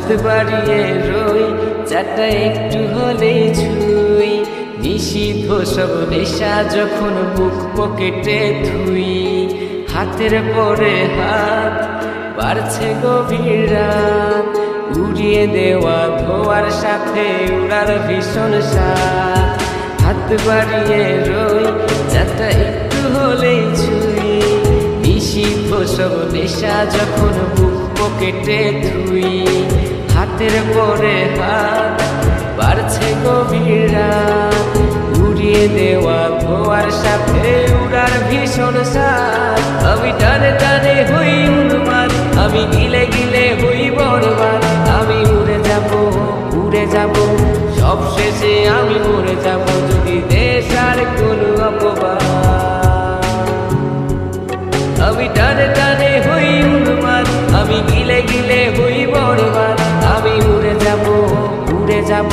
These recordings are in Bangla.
হাত বাড়িয়ে রই চাটা একটু হলেই ছুঁই, নিষিদ্ধ সব নেশা যখন বুক পকেটে থুই। হাতের পরে হাত বাড়ছে গভীর রাত, উড়িয়ে দেওয়া ধোয়ার সাথে উড়ার ভীষণ স্বাদ। হাত বাড়িয়ে রই চাটা একটু হলেই ছুঁই, নিষিদ্ধ সব নেশা যখন বুক পকেটে থুই। হাতের পরে হাত বাড়ছে গভীর রাত, উড়িয়ে দেওয়া ধোয়ার সাথে উড়ার ভীষণ স্বাদ। আমি টানে টানে হই উন্মাদ, আমি গিলে গিলে হই বরবাদ। আমি উড়ে যাব উড়ে যাব, সব শেষে আমি মরে যাব যদি দেশ আর কোনো অপবাদ। আমি টানে টানে হই উন্মাদ, আমি গিলে গিলে হই বরবাদ। আমি উড়ে যাব উড়ে যাব,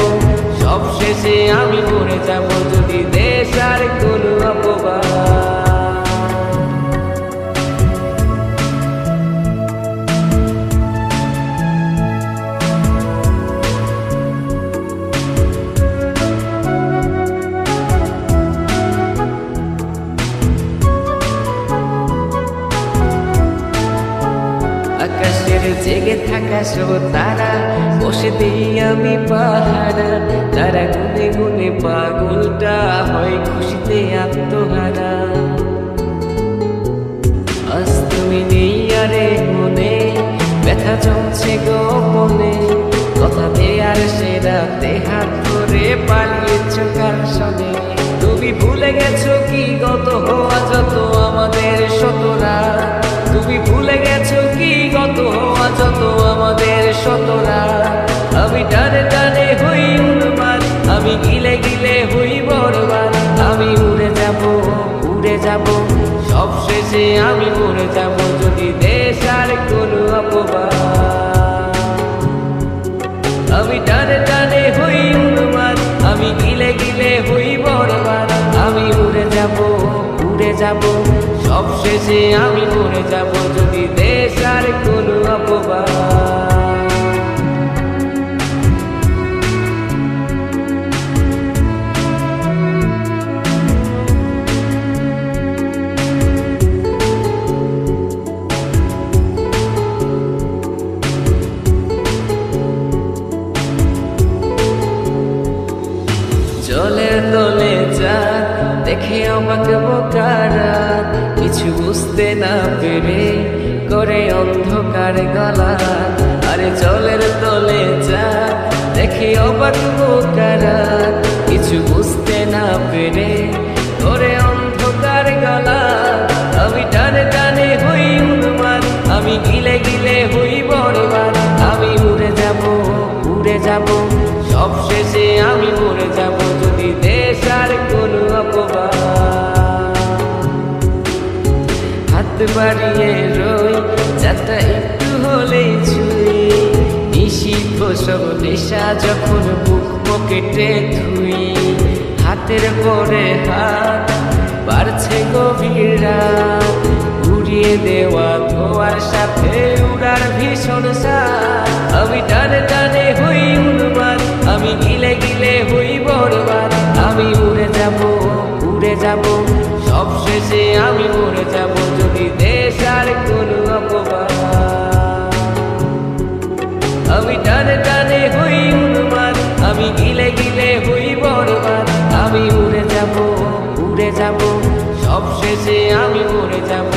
সব শেষে আমি মরে যাব যদি দেশ আর কোনো অপবাদ। আকাশের জেগে থাকা সব তারা বসে দিই আমি পাহারা। তারা গুনে গুনে পাগলটা হয় খুশিতে আত্মহারা। আজ তুমি নেই আরে মনে, ব্যথা জমছে গোপনে। কথা দেয়ার সে রাতে হাত ধরে পালিয়েছ কার সনে। তুমি ভুলে গেছো কি গত হওয়া যত আমাদের শতরা। তুমি ভুলে গেছো কি গত হওয়া যত আমাদের শতরা। আমি টানে টানে হই উন্মাদ, আমি গিলে গিলে হই বরবাদ। আমি উড়ে যাব উড়ে যাব, সব শেষে আমি মরে যাব যদি দেশ আর কোনো অপবাদ। আমি টানে টানে হই উন্মাদ, আমি গিলে গিলে হই বরবাদ। আমি উড়ে যাব উড়ে যাব, সব শেষে আমি মরে যাব যদি দেশ আর কোনো অপবাদ। জলের তলে চাঁদ দেখে অবাক বোকারা, কিছু বুঝতে না পেরে করে অন্ধকার গলা। আরে জলের তলে চাঁদ দেখে অবাক বোকারা, কিছু বুঝতে না পেরে করে অন্ধকার গলা। আমি টানে টানে হই উন্মাদ, আমি গিলে গিলে হই বরবাদ। আমি উড়ে যাব উড়ে যাব, সব শেষে আমি মরে যাব যদি দেশ আর কোনো অপবাদ। হাত বাড়িয়ে রই চাটা একটু হলেই ছুঁই, নিষিদ্ধ সব নেশা যখন বুক পকেটে থুই। হাতের পরে হাত বাড়ছে গভীর রাত, উড়িয়ে দেওয়া ধোয়ার সাথে উড়ার ভীষণ স্বাদ। আমি টানে টানে হই উন্মাদ, আমি গিলে গিলে হই বরবাদ। আমি উড়ে যাব উড়ে যাব, সব শেষে আমি মরে যাব যদি দেশ আর কোনো অপবাদ। আমি টানে টানে হই উন্মাদ, আমি গিলে গিলে হই বরবাদ। আমি উড়ে যাব উড়ে যাব, সব শেষে আমি মরে যাব